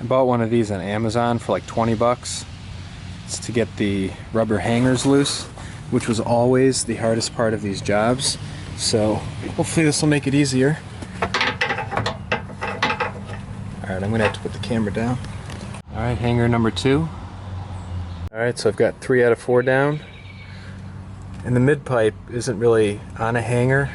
I bought one of these on Amazon for like 20 bucks. It's to get the rubber hangers loose, which was always the hardest part of these jobs. So hopefully this will make it easier. Alright, I'm gonna have to put the camera down. Alright, hanger number 2. Alright, so I've got 3 out of 4 down. And the mid pipe isn't really on a hanger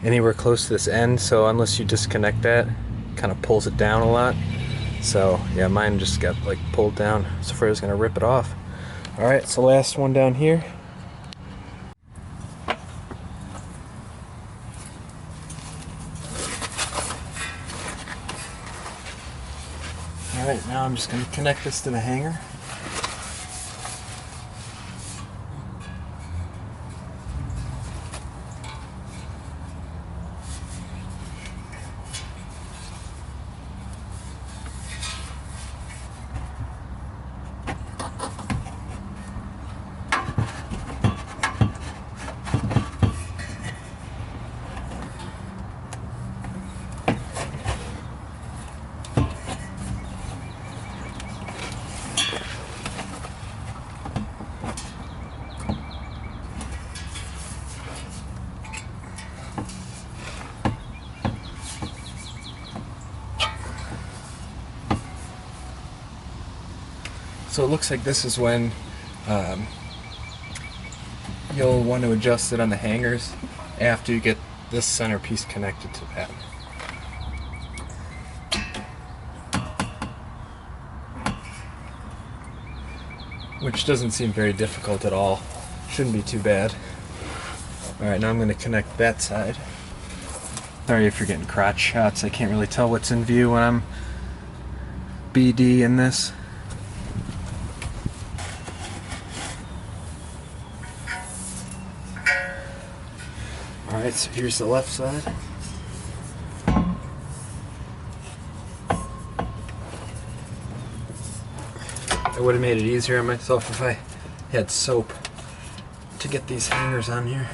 anywhere close to this end, so unless you disconnect that, it kind of pulls it down a lot. So yeah, mine just got like pulled down. So afraid I was gonna rip it off. Alright, so last one down here. Alright, now I'm just gonna connect this to the hanger. So it looks like this is when you'll want to adjust it on the hangers after you get this centerpiece connected to that. Which doesn't seem very difficult at all. Shouldn't be too bad. Alright, now I'm going to connect that side. Sorry if you're getting crotch shots. I can't really tell what's in view when I'm BD in this. Alright, so here's the left side. I would have made it easier on myself if I had soap to get these hangers on here.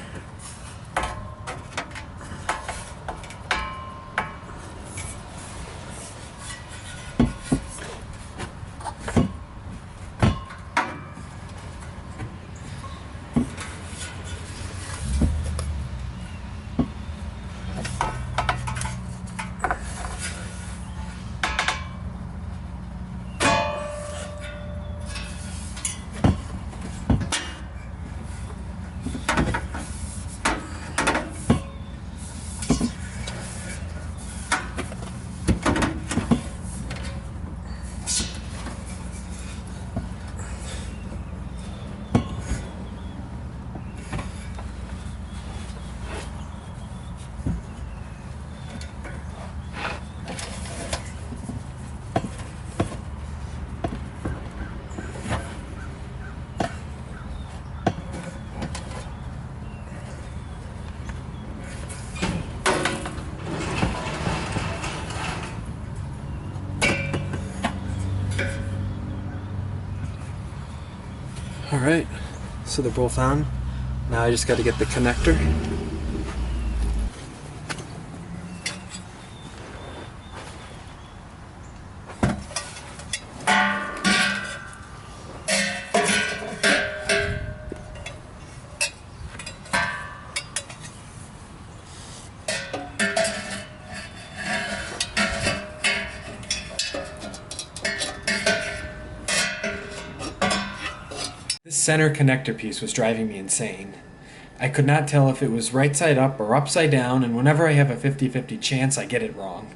Alright, so they're both on. Now I just got to get the connector. This center connector piece was driving me insane. I could not tell if it was right side up or upside down, and whenever I have a 50-50 chance, I get it wrong.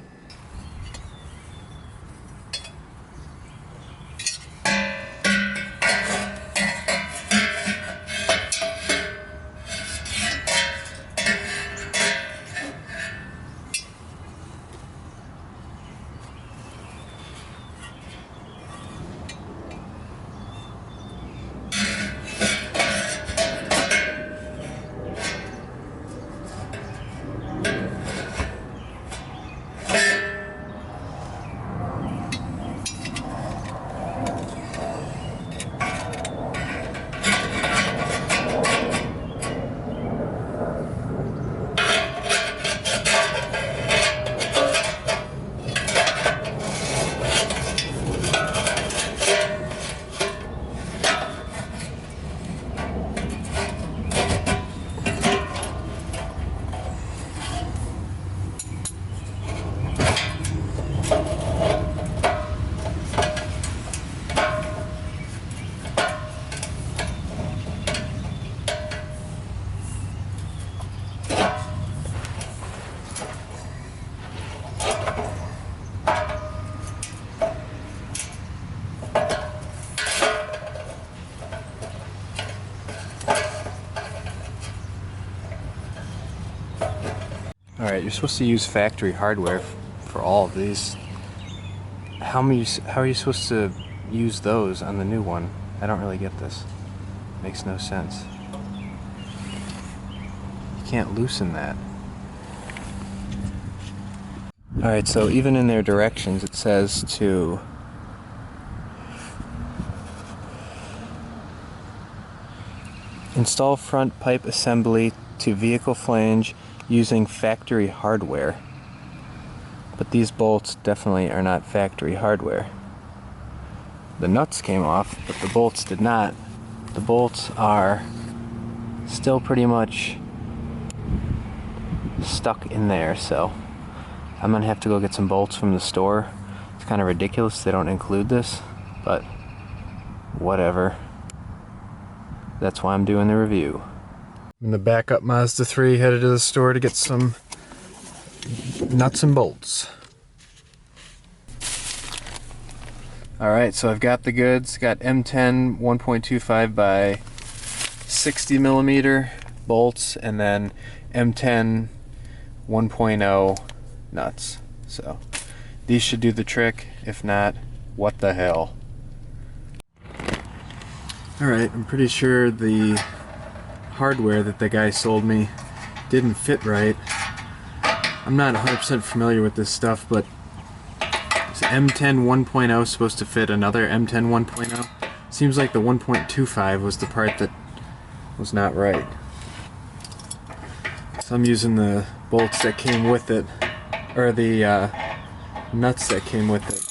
Alright, you're supposed to use factory hardware for all of these. How are you supposed to use those on the new one? I don't really get this. Makes no sense. You can't loosen that. Alright, so even in their directions it says to install front pipe assembly to vehicle flange using factory hardware. But these bolts definitely are not factory hardware. The nuts came off, but the bolts did not. The bolts are still pretty much stuck in there, so I'm gonna have to go get some bolts from the store. It's kind of ridiculous they don't include this, but whatever. That's why I'm doing the review. I'm in the backup Mazda 3, headed to the store to get some nuts and bolts. Alright, so I've got the goods. Got M10 1.25 by 60 millimeter bolts, and then M10 1.0 nuts. So these should do the trick. If not, what the hell. Alright, I'm pretty sure the hardware that the guy sold me didn't fit right. I'm not 100% familiar with this stuff, but is M10 1.0 supposed to fit another M10 1.0? Seems like the 1.25 was the part that was not right. So I'm using the bolts that came with it, or the nuts that came with it.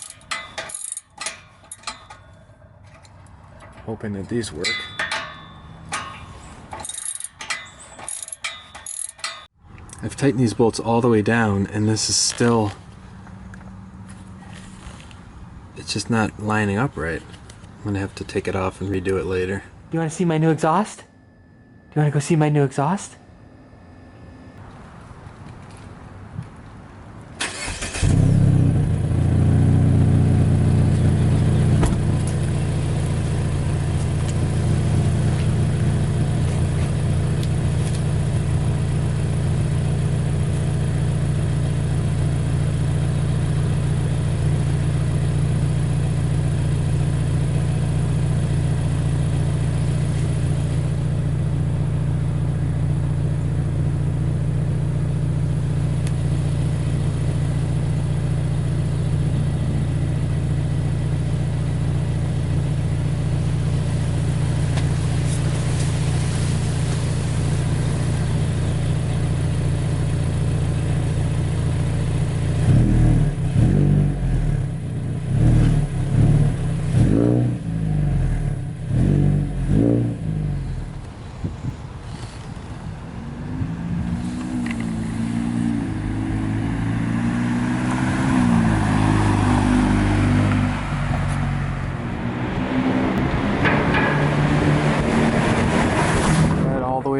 Hoping that these work. I've tightened these bolts all the way down, and this is still, it's just not lining up right. I'm gonna have to take it off and redo it later. Do you want to see my new exhaust? Do you want to go see my new exhaust?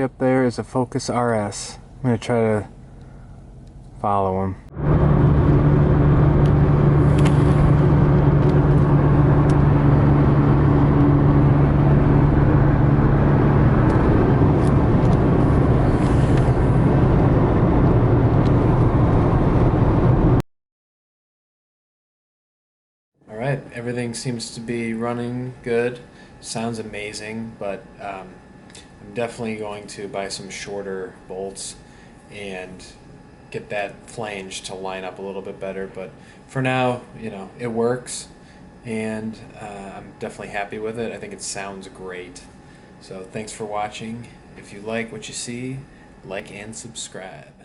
Up there is a Focus RS. I'm going to try to follow him. Alright, everything seems to be running good. Sounds amazing, but I'm definitely going to buy some shorter bolts and get that flange to line up a little bit better. But for now, you know, it works, and I'm definitely happy with it. I think it sounds great. So thanks for watching. If you like what you see, like and subscribe.